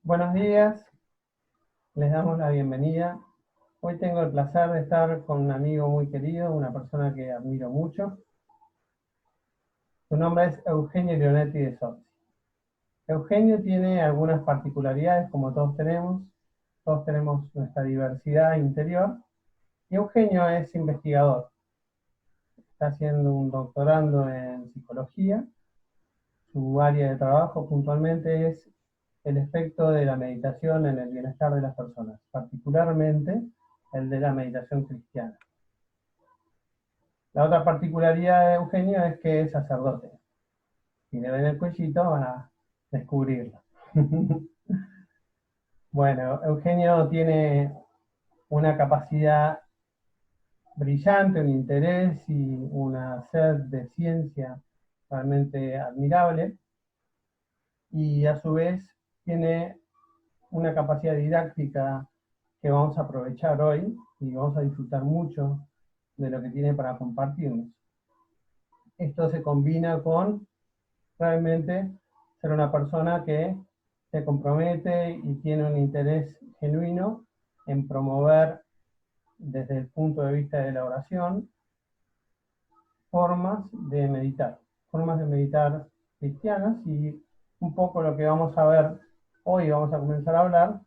Buenos días, les damos la bienvenida. Hoy tengo el placer de estar con un amigo muy querido, una persona que admiro mucho. Su nombre es Eugenio Leonetti de Sozzi. Eugenio tiene algunas particularidades, como todos tenemos nuestra diversidad interior, y Eugenio es investigador. Está haciendo un doctorando en psicología. Su área de trabajo puntualmente es el efecto de la meditación en el bienestar de las personas, particularmente el de la meditación cristiana. La otra particularidad de Eugenio es que es sacerdote. Si le ven el cuellito van a descubrirlo. Bueno, Eugenio tiene una capacidad brillante, un interés y una sed de ciencia realmente admirable, y a su vez tiene una capacidad didáctica que vamos a aprovechar hoy y vamos a disfrutar mucho de lo que tiene para compartirnos. Esto se combina con realmente ser una persona que se compromete y tiene un interés genuino en promover desde el punto de vista de la oración formas de meditar cristianas, y un poco lo que vamos a ver hoy, vamos a comenzar a hablar,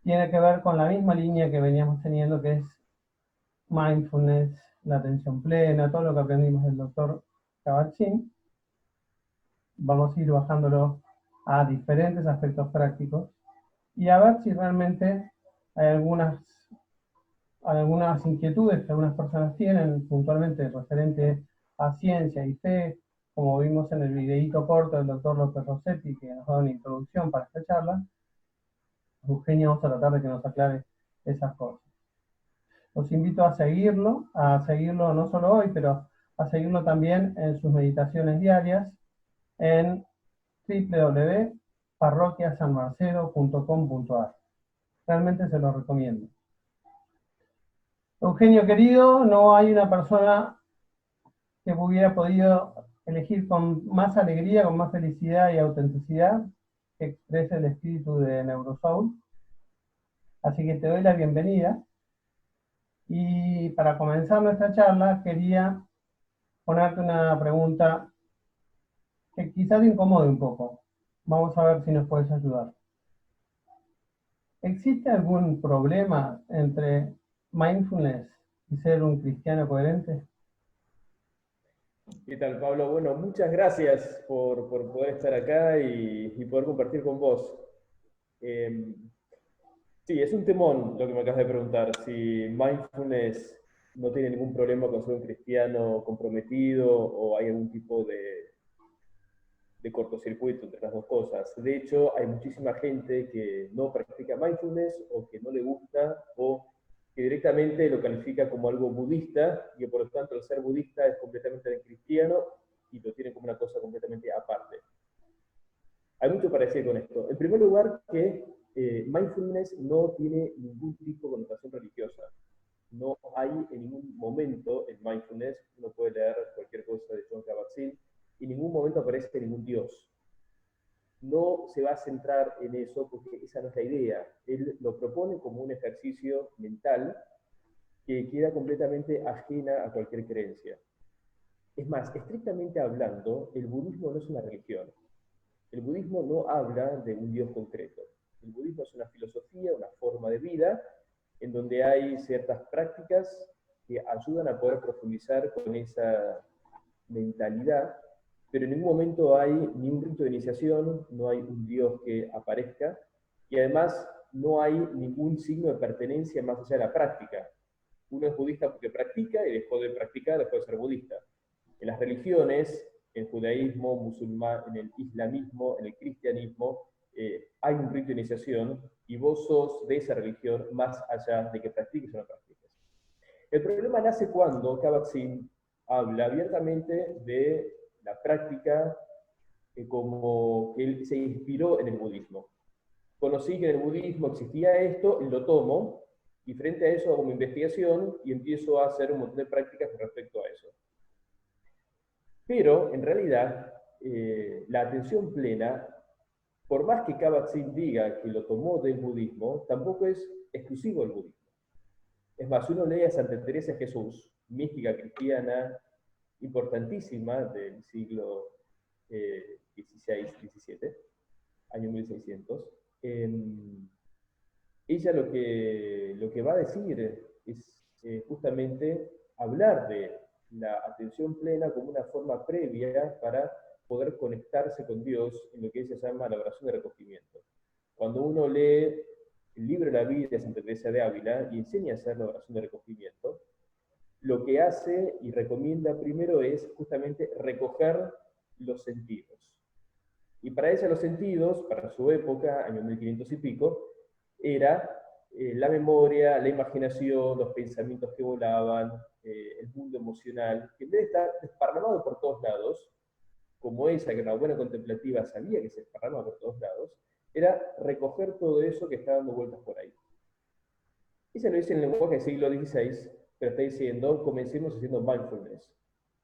tiene que ver con la misma línea que veníamos teniendo, que es mindfulness, la atención plena, todo lo que aprendimos del doctor Kabat-Zinn. Vamos a ir bajándolo a diferentes aspectos prácticos y a ver si realmente hay algunas inquietudes que algunas personas tienen, puntualmente referente a ciencia y fe, como vimos en el videíto corto del doctor López Rossetti, que nos da una introducción para esta charla. Eugenio, vamos a tratar de que nos aclare esas cosas. Los invito a seguirlo no solo hoy, pero a seguirlo también en sus meditaciones diarias en www.parroquiasanmarcelo.com.ar. Realmente se lo recomiendo. Eugenio querido, no hay una persona que hubiera podido elegir con más alegría, con más felicidad y autenticidad que exprese el espíritu de Neurosoul. Así que te doy la bienvenida. Y para comenzar nuestra charla, quería ponerte una pregunta que quizás te incomode un poco. Vamos a ver si nos puedes ayudar. ¿Existe algún problema entre mindfulness y ser un cristiano coherente? ¿Qué tal, Pablo? Bueno, muchas gracias por poder estar acá y poder compartir con vos. Eh, sí, es un temón lo que me acabas de preguntar, si mindfulness no tiene ningún problema con ser un cristiano comprometido o hay algún tipo de cortocircuito entre las dos cosas. De hecho, hay muchísima gente que no practica mindfulness o que no le gusta o que directamente lo califica como algo budista y que por lo tanto el ser budista es completamente cristiano y lo tiene como una cosa completamente aparte. Hay mucho para decir con esto. En primer lugar, que mindfulness no tiene ningún tipo de connotación religiosa. No hay en ningún momento en mindfulness, uno puede leer cualquier cosa de John Kabat-Zinn, en ningún momento aparece ningún dios. No se va a centrar en eso porque esa no es la idea. Él lo propone como un ejercicio mental que queda completamente ajena a cualquier creencia. Es más, estrictamente hablando, el budismo no es una religión. El budismo no habla de un dios concreto. El budismo es una filosofía, una forma de vida, en donde hay ciertas prácticas que ayudan a poder profundizar con esa mentalidad, pero en ningún momento hay ni un rito de iniciación, no hay un dios que aparezca, y además no hay ningún signo de pertenencia más allá de la práctica. Uno es budista porque practica y dejó de practicar, dejó de ser budista. En las religiones, en el judaísmo, musulmán, en el islamismo, en el cristianismo, hay un rito de iniciación y vos sos de esa religión más allá de que practiques o no practiques. El problema nace cuando Kabat-Zinn habla abiertamente de la práctica como que él se inspiró en el budismo. Conocí que en el budismo existía esto, lo tomo, y frente a eso hago mi investigación y empiezo a hacer un montón de prácticas con respecto a eso. Pero, en realidad, la atención plena por más que Kabat-Zinn diga que lo tomó del budismo, tampoco es exclusivo del budismo. Es más, uno lee a Santa Teresa de Jesús, mística cristiana importantísima del siglo XVI-XVII, año 1600, ella lo que va a decir es justamente hablar de la atención plena como una forma previa para poder conectarse con Dios en lo que ella llama la oración de recogimiento. Cuando uno lee el libro de la vida de Santa Teresa de Ávila y enseña a hacer la oración de recogimiento, lo que hace y recomienda primero es justamente recoger los sentidos. Y para ella los sentidos, para su época, año 1500 y pico, era la memoria, la imaginación, los pensamientos que volaban, el mundo emocional, que en vez de estar desparramado por todos lados, como ella, que era una buena contemplativa, sabía que se desparramaba por todos lados, era recoger todo eso que está dando vueltas por ahí. Ella lo dice en el lenguaje del siglo XVI, pero está diciendo, comencemos haciendo mindfulness.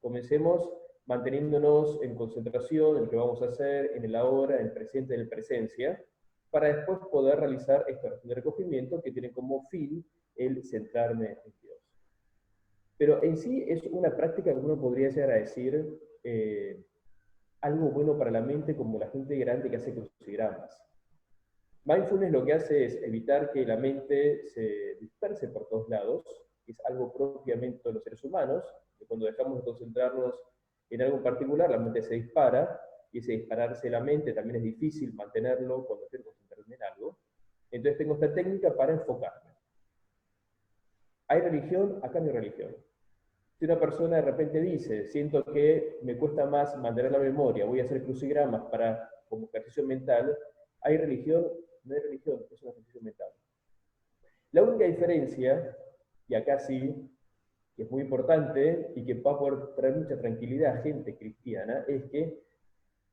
Comencemos manteniéndonos en concentración en lo que vamos a hacer, en el ahora, en el presente, en la presencia, para después poder realizar esta oración de recogimiento que tiene como fin el centrarme en Dios. Pero en sí es una práctica que uno podría llegar a decir algo bueno para la mente, como la gente grande que hace crucigramas. Mindfulness lo que hace es evitar que la mente se disperse por todos lados, que es algo propiamente de los seres humanos, que cuando dejamos de concentrarnos en algo en particular, la mente se dispara, y ese dispararse la mente también es difícil mantenerlo cuando estoy concentrarme en algo. Entonces tengo esta técnica para enfocarme. ¿Hay religión? Acá no hay religión. Si una persona de repente dice, siento que me cuesta más mantener la memoria, voy a hacer crucigramas como ejercicio mental, ¿hay religión? No hay religión, es un ejercicio mental. La única diferencia, y acá sí, que es muy importante y que va a poder traer mucha tranquilidad a gente cristiana, es que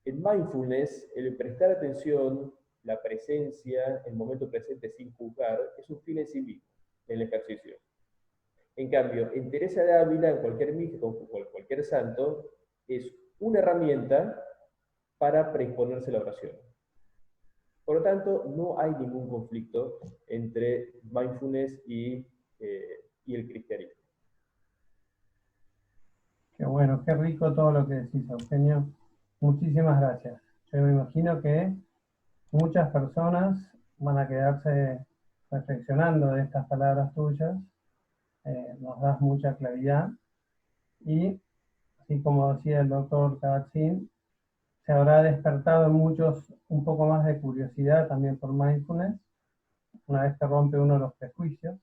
en mindfulness, el prestar atención, la presencia, el momento presente sin juzgar, es un fin en sí mismo, en el ejercicio. En cambio, en Teresa de Ávila, en cualquier místico o cualquier santo, es una herramienta para predisponerse a la oración. Por lo tanto, no hay ningún conflicto entre mindfulness y el cristianismo. Qué bueno, qué rico todo lo que decís, Eugenio. Muchísimas gracias. Yo me imagino que muchas personas van a quedarse reflexionando de estas palabras tuyas. Nos das mucha claridad y, así como decía el doctor Kabat-Zinn, se habrá despertado en muchos un poco más de curiosidad también por mindfulness, una vez que rompe uno de los prejuicios,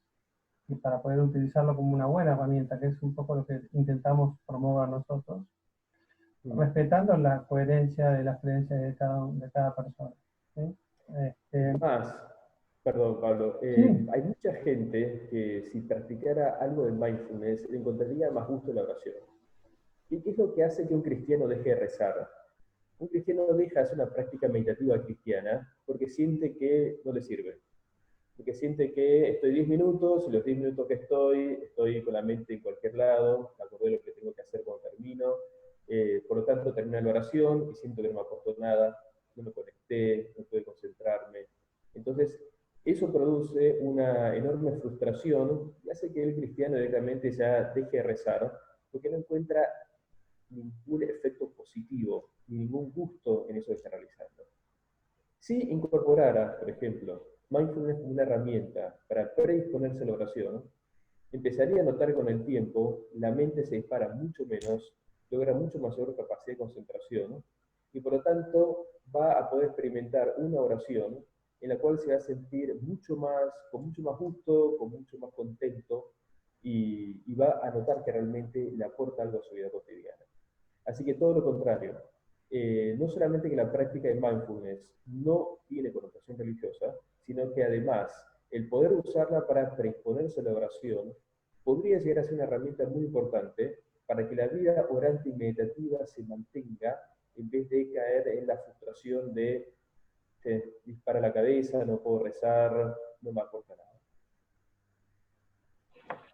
y para poder utilizarlo como una buena herramienta, que es un poco lo que intentamos promover nosotros, respetando la coherencia de las creencias de cada persona. ¿Sí? Más, perdón Pablo, Sí, hay mucha gente que si practicara algo de mindfulness le encontraría más gusto en la oración. ¿Y qué es lo que hace que un cristiano deje de rezar? Un cristiano deja de hacer una práctica meditativa cristiana porque siente que no le sirve. Porque siente que estoy 10 minutos, y los 10 minutos que estoy con la mente en cualquier lado, me acordé de lo que tengo que hacer cuando termino, por lo tanto termina la oración y siento que no me aportó nada, no me conecté, no pude concentrarme. Entonces, eso produce una enorme frustración y hace que el cristiano directamente ya deje de rezar, porque no encuentra ningún efecto positivo, ni ningún gusto en eso que está realizando. Si incorporara, por ejemplo, mindfulness como una herramienta para predisponerse a la oración, empezaría a notar con el tiempo la mente se dispara mucho menos, logra mucho mayor capacidad de concentración y por lo tanto va a poder experimentar una oración en la cual se va a sentir mucho más, con mucho más gusto, con mucho más contento y va a notar que realmente le aporta algo a su vida cotidiana. Así que todo lo contrario, no solamente que la práctica de mindfulness no tiene connotación religiosa, sino que además el poder usarla para predisponerse a la oración podría llegar a ser una herramienta muy importante para que la vida orante y meditativa se mantenga en vez de caer en la frustración de se dispara la cabeza, no puedo rezar, no me aporta nada.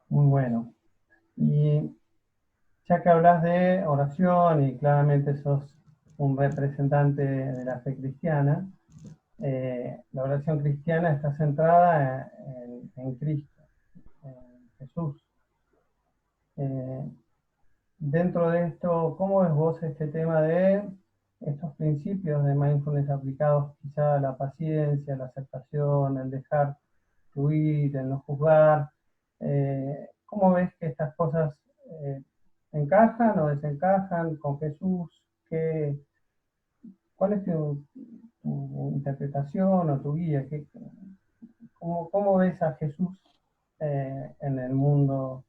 muy bueno. Y ya que hablas de oración y claramente sos un representante de la fe cristiana, La oración cristiana está centrada en Cristo, en Jesús. Dentro de esto, ¿cómo ves vos este tema de estos principios de mindfulness aplicados quizá a la paciencia, la aceptación, el dejar fluir, el no juzgar? ¿Cómo ves que estas cosas encajan o desencajan con Jesús? ¿Cuál es tu interpretación o tu guía? ¿Cómo ves a Jesús en el mundo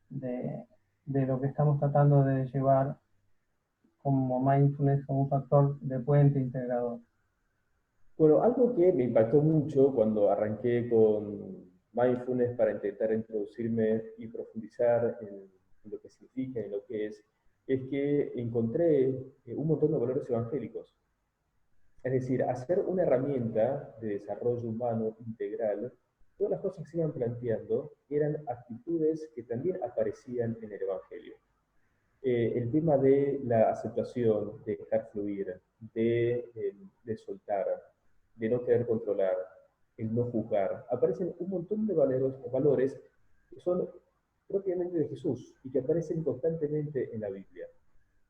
de lo que estamos tratando de llevar como mindfulness, como un factor de puente integrador? Bueno, algo que me impactó mucho cuando arranqué con mindfulness para intentar introducirme y profundizar en lo que significa, en lo que es que encontré un montón de valores evangélicos. Es decir, hacer una herramienta de desarrollo humano integral, todas las cosas que se iban planteando eran actitudes que también aparecían en el Evangelio. El tema de la aceptación, de dejar fluir, de soltar, de no querer controlar, el no juzgar, aparecen un montón de valores que son propiamente de Jesús y que aparecen constantemente en la Biblia.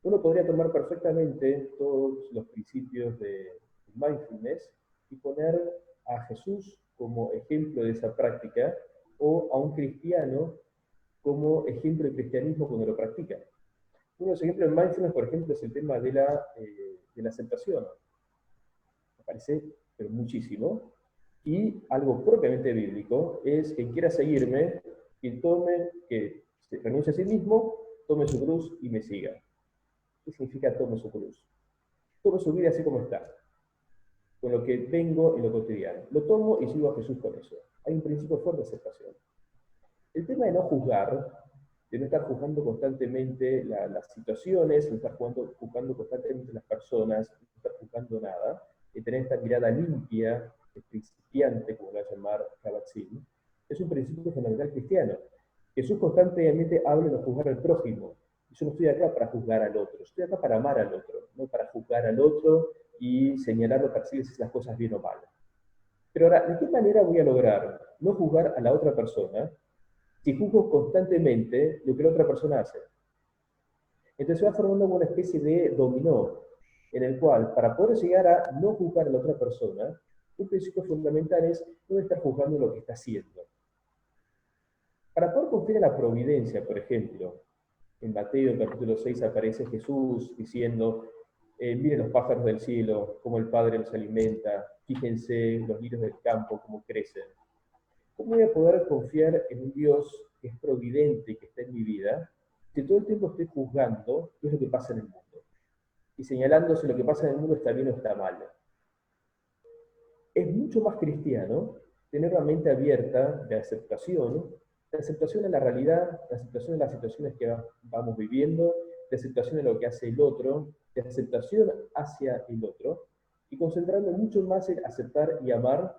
Uno podría tomar perfectamente todos los principios de mindfulness y poner a Jesús como ejemplo de esa práctica o a un cristiano como ejemplo de cristianismo cuando lo practica. Uno de los ejemplos de mindfulness, por ejemplo, es el tema de la aceptación. Me parece, pero muchísimo. Y algo propiamente bíblico es quien quiera seguirme, que se renuncie a sí mismo, tome su cruz y me siga. ¿Qué significa tome su cruz? Tome su vida así como está, con lo que vengo en lo cotidiano. Lo tomo y sigo a Jesús con eso. Hay un principio fuerte de aceptación. El tema de no juzgar, de no estar juzgando constantemente las situaciones, no estar juzgando constantemente las personas, no estar juzgando nada, y tener esta mirada limpia, principiante, como la va a llamar Kabat-Zinn, es un principio fundamental cristiano. Jesús constantemente habla de no juzgar al prójimo. Yo no estoy acá para juzgar al otro, estoy acá para amar al otro, no para juzgar al otro y señalarlo para decir si las cosas bien o mal. Pero ahora, ¿de qué manera voy a lograr no juzgar a la otra persona si juzgo constantemente lo que la otra persona hace? Entonces se va formando una especie de dominó, en el cual, para poder llegar a no juzgar a la otra persona, un principio fundamental es no estar juzgando lo que está haciendo. Para poder confiar en la providencia, por ejemplo, en Mateo capítulo 6 aparece Jesús diciendo, miren los pájaros del cielo, cómo el Padre los alimenta, fíjense los lirios del campo, cómo crecen. ¿Cómo voy a poder confiar en un Dios que es providente, que está en mi vida, si todo el tiempo estoy juzgando qué es lo que pasa en el mundo? Y señalando si lo que pasa en el mundo está bien o está mal. Es mucho más cristiano tener una mente abierta de aceptación a la realidad, de aceptación a las situaciones que vamos viviendo, de aceptación a lo que hace el otro, de aceptación hacia el otro, y concentrarme mucho más en aceptar y amar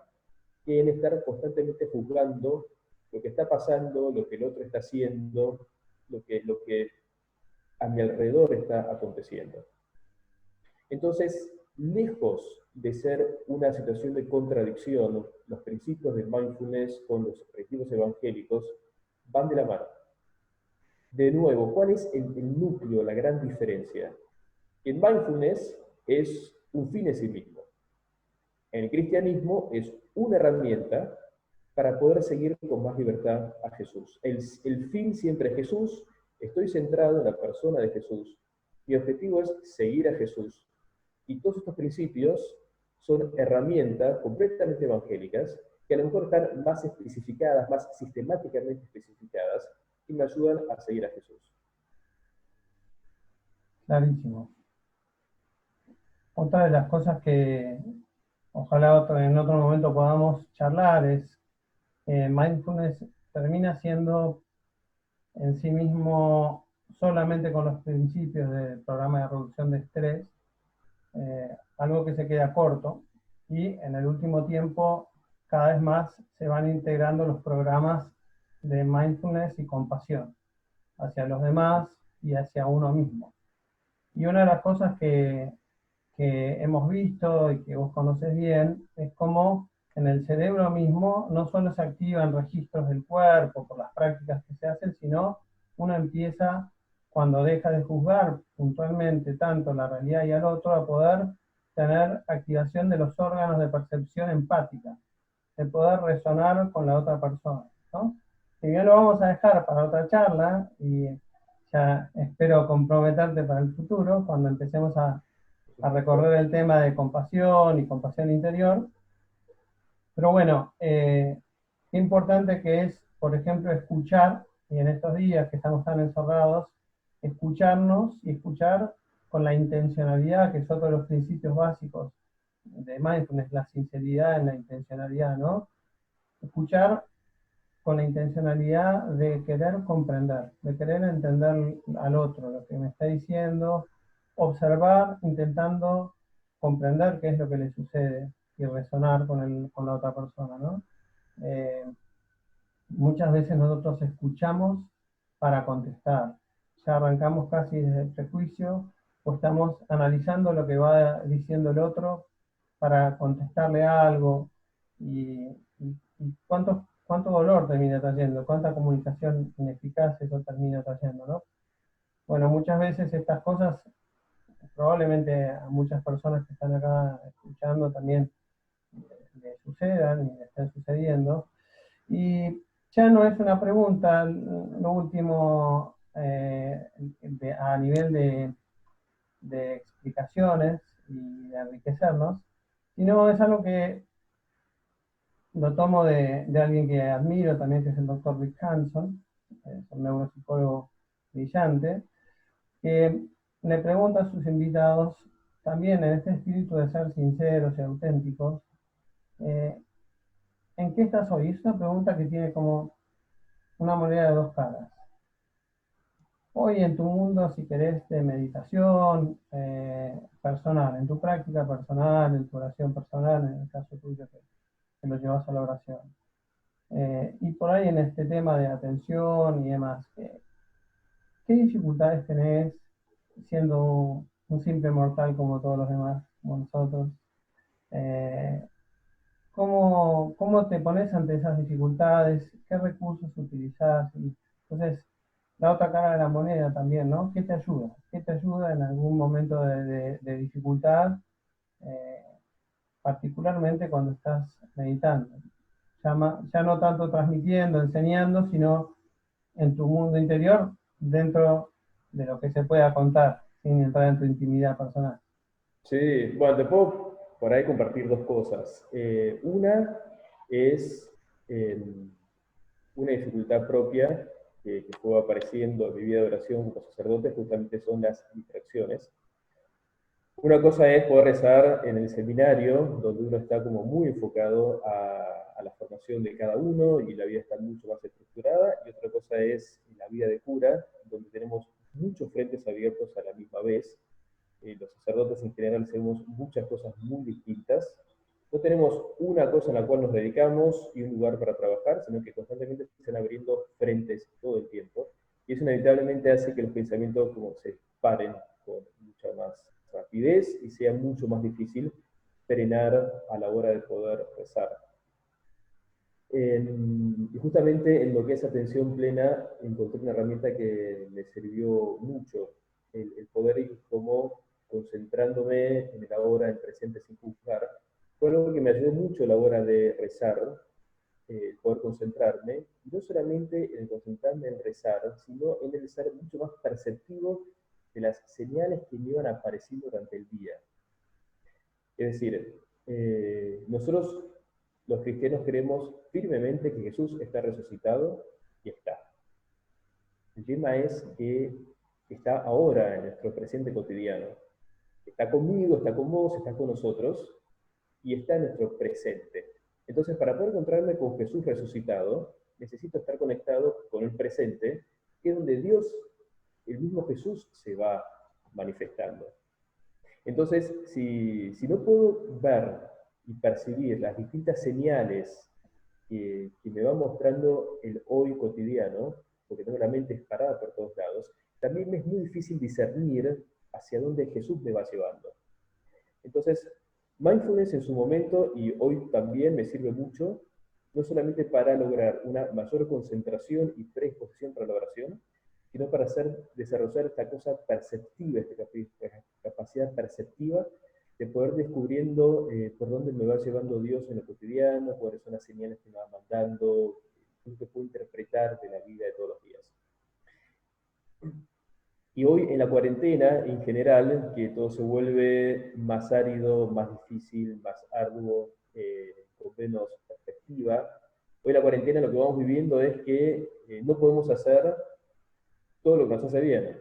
que en estar constantemente juzgando lo que está pasando, lo que el otro está haciendo, lo que a mi alrededor está aconteciendo. Entonces, lejos de ser una situación de contradicción, los principios de mindfulness con los principios evangélicos van de la mano. De nuevo, ¿cuál es el núcleo, la gran diferencia? El mindfulness es un fin en sí mismo. En el cristianismo es una herramienta para poder seguir con más libertad a Jesús. El fin siempre es Jesús, estoy centrado en la persona de Jesús. Mi objetivo es seguir a Jesús. Y todos estos principios son herramientas completamente evangélicas que a lo mejor están más especificadas, más sistemáticamente especificadas y me ayudan a seguir a Jesús. Clarísimo. Otra de las cosas que ojalá en otro momento podamos charlar es mindfulness termina siendo en sí mismo solamente con los principios del programa de reducción de estrés, algo que se queda corto, y en el último tiempo cada vez más se van integrando los programas de mindfulness y compasión hacia los demás y hacia uno mismo. Y una de las cosas que que hemos visto y que vos conoces bien, es como en el cerebro mismo no solo se activan registros del cuerpo por las prácticas que se hacen, sino uno empieza, cuando deja de juzgar puntualmente tanto la realidad y al otro, a poder tener activación de los órganos de percepción empática, de poder resonar con la otra persona, ¿no? Si bien lo vamos a dejar para otra charla, y ya espero comprometerte para el futuro, cuando empecemos a recorrer el tema de compasión y compasión interior. Pero bueno, qué importante que es, por ejemplo, escuchar, y en estos días que estamos tan encerrados, escucharnos y escuchar con la intencionalidad, que es otro de los principios básicos de mindfulness, la sinceridad en la intencionalidad, ¿no? Escuchar con la intencionalidad de querer comprender, de querer entender al otro, lo que me está diciendo, observar, intentando comprender qué es lo que le sucede y resonar con la otra persona, ¿no? Eh, Muchas veces nosotros escuchamos para contestar, ya arrancamos casi desde el prejuicio o estamos analizando lo que va diciendo el otro para contestarle algo y cuánto dolor termina trayendo, cuánta comunicación ineficaz eso termina trayendo, ¿no? Bueno, muchas veces estas cosas, probablemente a muchas personas que están acá escuchando también le sucedan y le están sucediendo. Y ya no es una pregunta, lo último, a nivel de explicaciones y de enriquecernos, sino es algo que lo tomo de alguien que admiro también, que es el doctor Rick Hanson, es un neuropsicólogo brillante, que le pregunta a sus invitados, también en este espíritu de ser sinceros y auténticos, eh, ¿en qué estás hoy? Es una pregunta que tiene como una moneda de dos caras. Hoy en tu mundo, si querés, de meditación personal, en tu práctica personal, en tu oración personal, en el caso tuyo que lo llevas a la oración. Y por ahí en este tema de atención y demás, ¿qué dificultades tenés siendo un simple mortal como todos los demás, como nosotros? Eh, ¿Cómo te pones ante esas dificultades? ¿Qué recursos utilizás? Y entonces, la otra cara de la moneda también, ¿no? ¿Qué te ayuda? ¿Qué te ayuda en algún momento de dificultad, eh, particularmente cuando estás meditando? Ya no tanto transmitiendo, enseñando, sino en tu mundo interior, dentro de lo que se pueda contar, sin entrar en tu intimidad personal. Sí, bueno, te puedo por ahí compartir dos cosas. Una es eh, una dificultad propia que fue apareciendo en mi vida de oración como sacerdote, justamente son las distracciones. Una cosa es poder rezar en el seminario, donde uno está como muy enfocado a la formación de cada uno y la vida está mucho más estructurada, y otra cosa es la vida de cura, donde tenemos muchos frentes abiertos a la misma vez. Los sacerdotes en general hacemos muchas cosas muy distintas. No tenemos una cosa en la cual nos dedicamos y un lugar para trabajar, sino que constantemente se están abriendo frentes todo el tiempo. Y eso inevitablemente hace que los pensamientos como se paren con mucha más rapidez y sea mucho más difícil frenar a la hora de poder rezar. Y justamente en lo que es atención plena encontré una herramienta que me sirvió mucho, el poder ir como concentrándome en la hora, en presente sin juzgar. Fue algo que me ayudó mucho a la hora de rezar, poder concentrarme, y no solamente en concentrarme en rezar, sino en el ser mucho más perceptivo de las señales que me iban apareciendo durante el día. Es decir, nosotros los cristianos creemos firmemente que Jesús está resucitado y está. El tema es que está ahora en nuestro presente cotidiano. Está conmigo, está con vos, está con nosotros y está en nuestro presente. Entonces, para poder encontrarme con Jesús resucitado, necesito estar conectado con el presente, que es donde Dios, el mismo Jesús, se va manifestando. Entonces, si no puedo ver y percibir las distintas señales que me va mostrando el hoy cotidiano, porque tengo la mente disparada por todos lados, también me es muy difícil discernir hacia dónde Jesús me va llevando. Entonces, mindfulness en su momento, y hoy también me sirve mucho, no solamente para lograr una mayor concentración y predisposición para la oración, sino para desarrollar esta cosa perceptiva, esta capacidad perceptiva de poder descubriendo por dónde me va llevando Dios en lo cotidiano, cuáles son las señales que me va mandando, lo que puedo interpretar de la vida de todos los días. Y hoy en la cuarentena, en general, que todo se vuelve más árido, más difícil, más arduo, con menos perspectiva, hoy la cuarentena lo que vamos viviendo es que no podemos hacer todo lo que nos hace bien.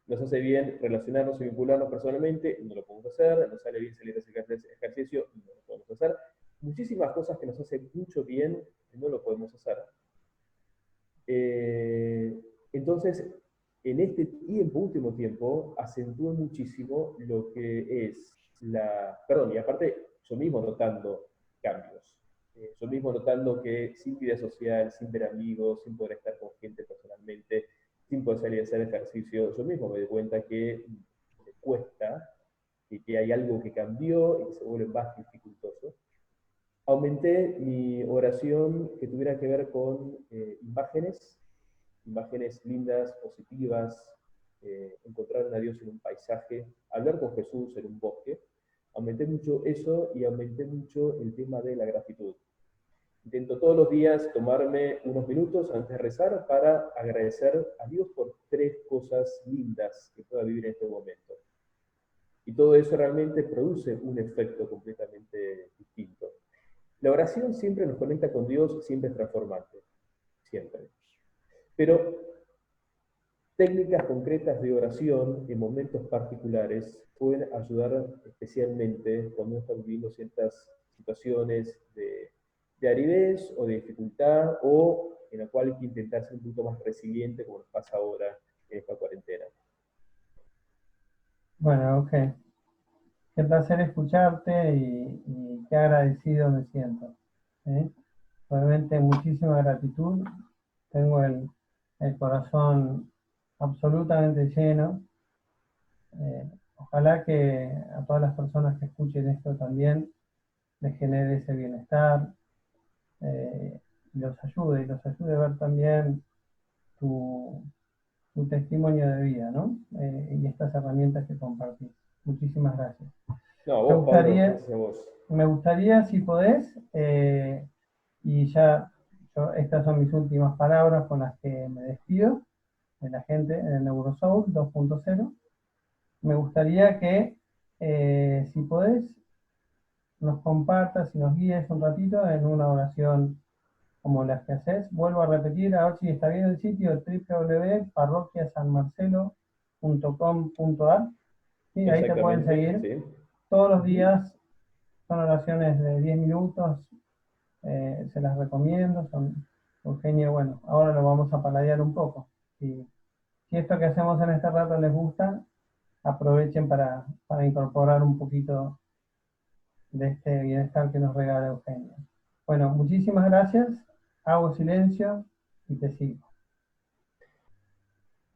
Nos hace bien relacionarnos y vincularnos personalmente, no lo podemos hacer, nos sale bien salir a hacer ejercicio, no lo podemos hacer. Muchísimas cosas que nos hacen mucho bien, no lo podemos hacer. Entonces, en este tiempo, último tiempo, acentúa muchísimo lo que es Perdón, y aparte, yo mismo notando cambios. Yo mismo notando que sin vida social, sin ver amigos, sin poder estar con gente personalmente, sin poder salir a hacer ejercicio, yo mismo me doy cuenta que me cuesta, y que hay algo que cambió y que se vuelve más dificultoso. Aumenté mi oración que tuviera que ver con imágenes lindas, positivas, encontrar a Dios en un paisaje, hablar con Jesús en un bosque. Aumenté mucho eso y aumenté mucho el tema de la gratitud. Intento todos los días tomarme unos minutos antes de rezar para agradecer a Dios por 3 cosas lindas que pueda vivir en este momento. Y todo eso realmente produce un efecto completamente distinto. La oración siempre nos conecta con Dios, siempre es transformante, siempre. Pero técnicas concretas de oración en momentos particulares pueden ayudar especialmente cuando uno está viviendo ciertas situaciones de aridez o de dificultad, o en la cual hay que intentar ser un poquito más resiliente, como nos pasa ahora en esta cuarentena. Bueno, ok. Qué placer escucharte y qué agradecido me siento. ¿Eh? Realmente muchísima gratitud. Tengo el corazón absolutamente lleno. Ojalá que a todas las personas que escuchen esto también les genere ese bienestar, y los ayude a ver también tu, tu testimonio de vida, ¿no? Y estas herramientas que compartís. Muchísimas gracias. No, a Me vos, Pablo, gustaría, gracias a vos. me gustaría si podés, y ya estas son mis últimas palabras con las que me despido de la gente en el Neurosoul 2.0. Me gustaría que, si podés, nos compartas y nos guíes un ratito en una oración como las que haces. Vuelvo a repetir, a ver si está bien el sitio, www.parroquiasanmarcelo.com.ar. Sí, ahí te pueden Exactamente, seguir. sí. Todos los días son oraciones de 10 minutos, se las recomiendo. Eugenio, bueno, ahora lo vamos a paladear un poco. Si esto que hacemos en este rato les gusta, aprovechen para incorporar un poquito de este bienestar que nos regala Eugenio. Bueno, muchísimas gracias. Hago silencio y te sigo.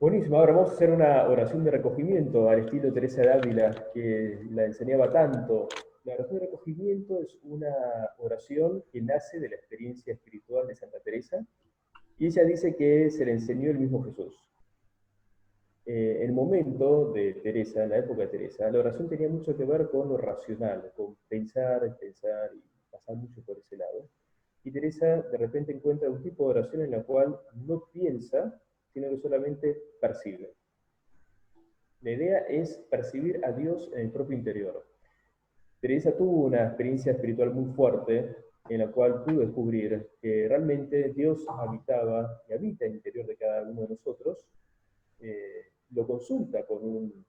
Buenísimo, ahora vamos a hacer una oración de recogimiento al estilo Teresa de Ávila, que la enseñaba tanto. La oración de recogimiento es una oración que nace de la experiencia espiritual de Santa Teresa, y ella dice que se le enseñó el mismo Jesús. El momento de Teresa, en la época de Teresa, la oración tenía mucho que ver con lo racional, con pensar y pasar mucho por ese lado. Y Teresa de repente encuentra un tipo de oración en la cual no piensa, sino que solamente percibe. La idea es percibir a Dios en el propio interior. Teresa tuvo una experiencia espiritual muy fuerte en la cual pudo descubrir que realmente Dios habitaba y habita en el interior de cada uno de nosotros. Lo consulta con un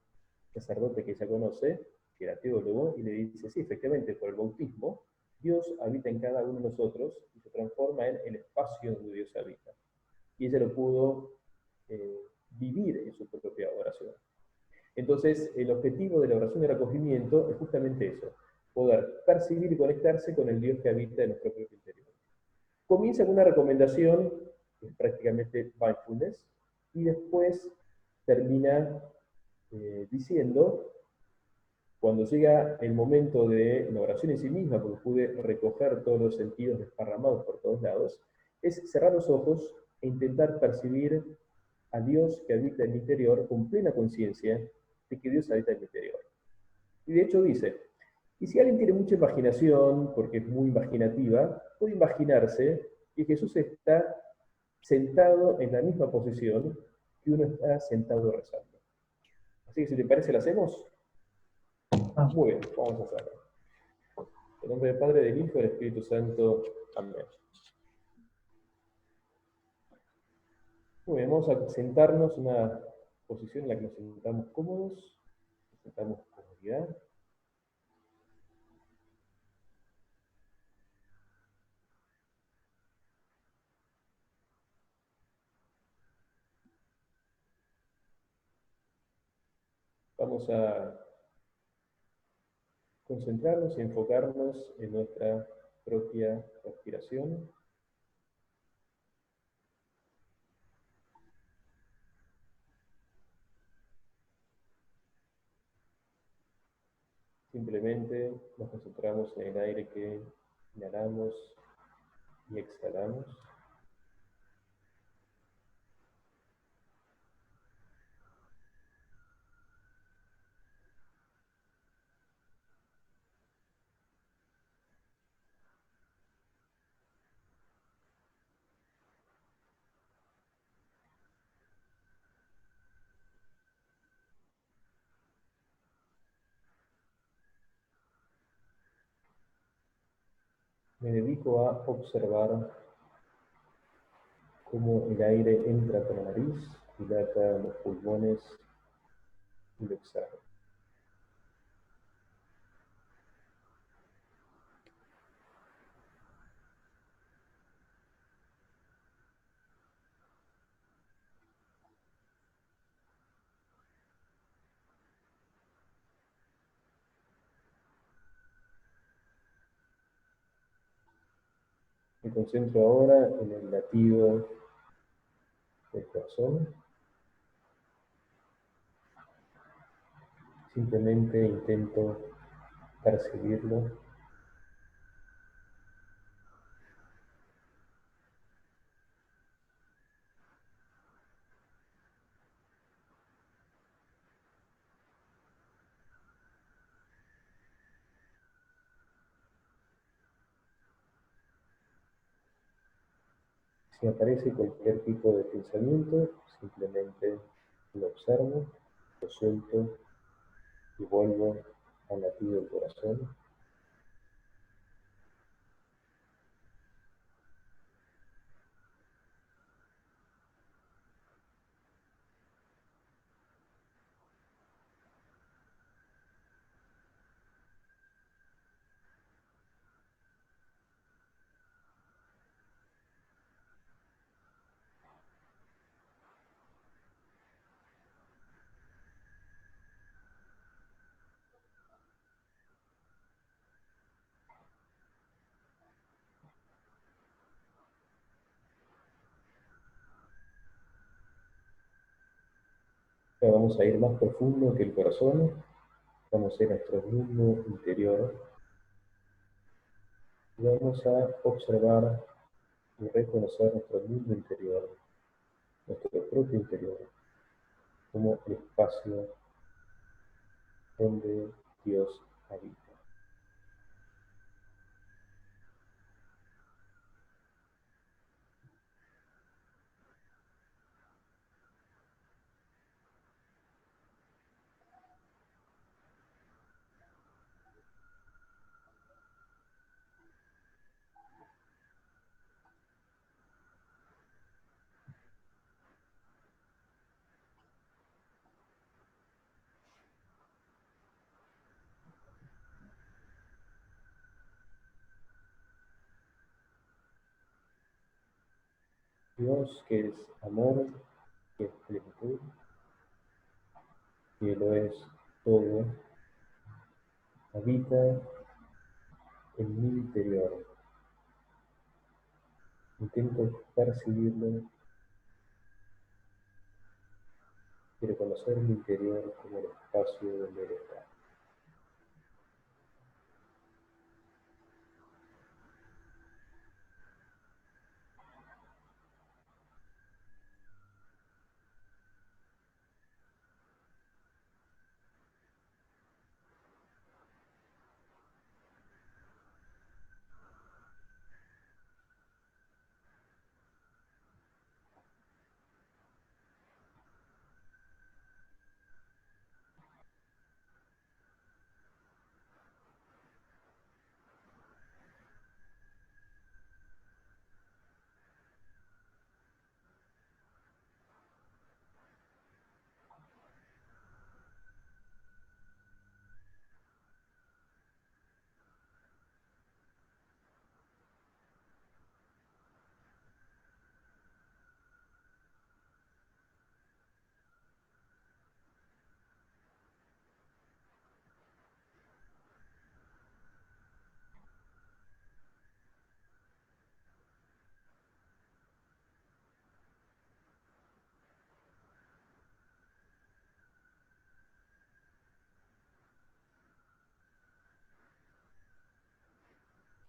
sacerdote que ella conoce, que era teólogo, y le dice, sí, efectivamente, por el bautismo, Dios habita en cada uno de nosotros y se transforma en el espacio donde Dios habita. Y ella lo pudo vivir en su propia oración. Entonces, el objetivo de la oración de recogimiento es justamente eso, poder percibir y conectarse con el Dios que habita en nuestro propio interior. Comienza con una recomendación, que es prácticamente mindfulness, y después termina diciendo, cuando llega el momento de la oración en sí misma, porque pude recoger todos los sentidos desparramados por todos lados, es cerrar los ojos e intentar percibir a Dios que habita en mi interior con plena conciencia de que Dios habita en mi interior. Y de hecho dice, y si alguien tiene mucha imaginación, porque es muy imaginativa, puede imaginarse que Jesús está sentado en la misma posición que uno está sentado rezando. Así que si te parece, ¿lo hacemos? Ah, Muy bien, vamos a hacerlo. En nombre del Padre, del Hijo y del Espíritu Santo. Amén. Muy bien, vamos a sentarnos en una posición en la que nos sentamos cómodos, nos sentamos con comodidad. Vamos a concentrarnos y enfocarnos en nuestra propia respiración. Simplemente nos concentramos en el aire que inhalamos y exhalamos. Me dedico a observar cómo el aire entra por la nariz, dilata los pulmones y lo exhala. Me concentro ahora en el latido del corazón. Simplemente intento percibirlo. Si aparece cualquier tipo de pensamiento, simplemente lo observo, lo suelto y vuelvo al latido del corazón. Ahora vamos a ir más profundo que el corazón. Vamos a ir a nuestro mundo interior y vamos a observar y reconocer nuestro mundo interior, nuestro propio interior, como el espacio donde Dios habita. Dios que es amor, que es plenitud, que lo es todo, habita en mi interior. Intento percibirlo y reconocer mi interior como el espacio donde Él está.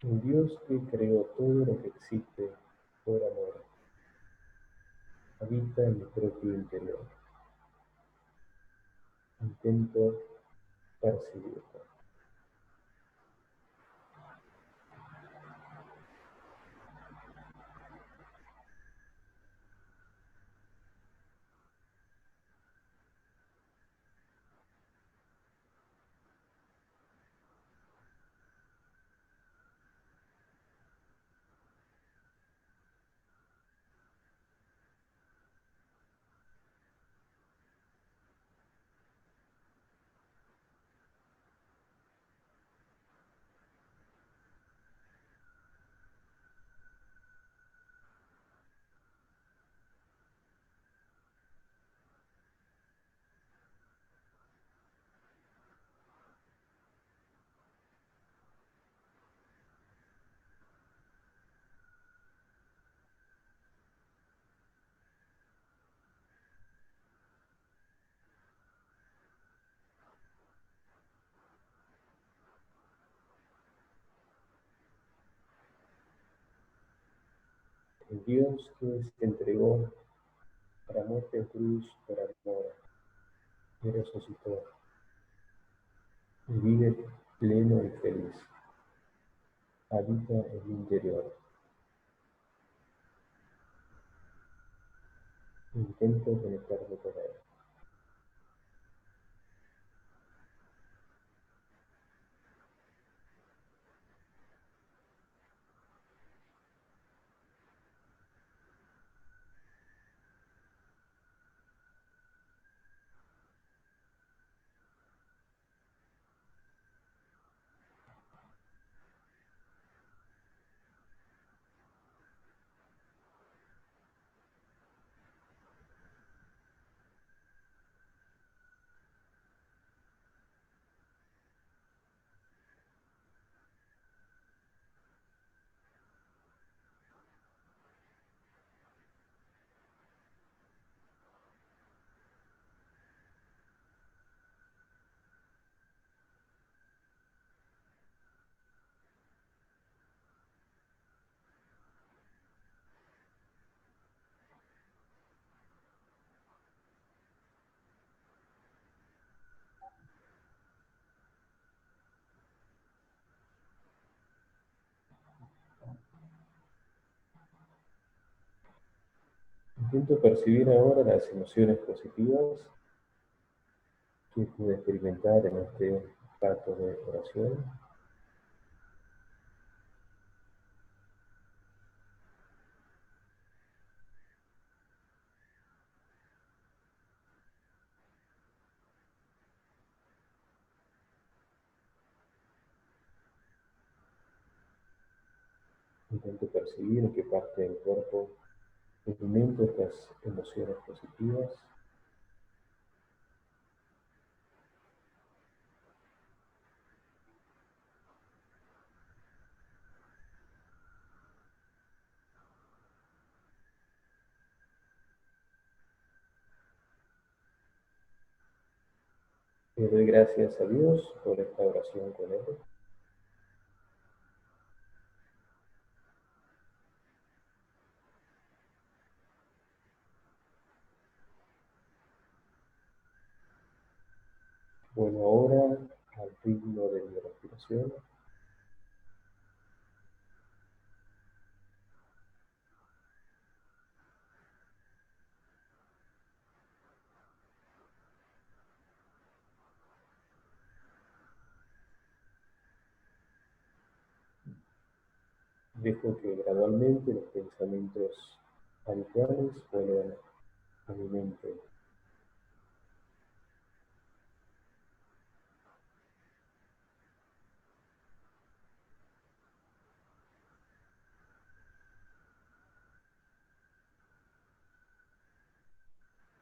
Un Dios que creó todo lo que existe por amor, habita en mi propio interior. Intento percibirlo. El Dios que se entregó para muerte en cruz por amor y resucitó y vive pleno y feliz. Habita en mi interior. Intento conectarme con él. Intento percibir ahora las emociones positivas que pude experimentar en este rato de oración. Intento percibir en qué parte del cuerpo experimento estas emociones positivas. Le doy gracias a Dios por esta oración con Él. Bueno, ahora al ritmo de mi respiración, dejo que gradualmente los pensamientos habituales vuelvan a mi mente.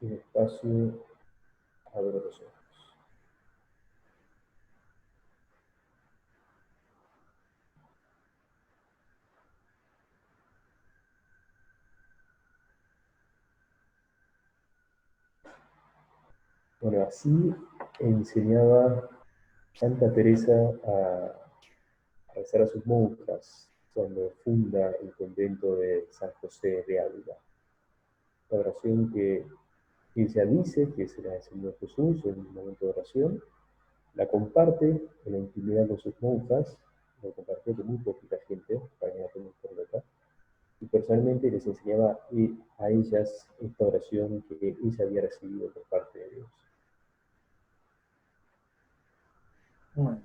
Y despacio abro los ojos. Bueno, así enseñaba Santa Teresa rezar a sus monjas cuando funda el convento de San José de Ávila. La oración que ella dice que se la enseñó Jesús en un momento de oración, la comparte en la intimidad con sus monjas, lo compartió con muy poquita gente, para que no tengan por loca, y personalmente les enseñaba a ellas esta oración que ella había recibido por parte de Dios. Bueno,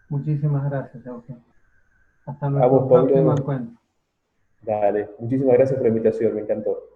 muchísimas gracias, Eugenio. Hasta A vos, nuestro próximo Pablo, encuentro. dale, muchísimas gracias por la invitación, me encantó.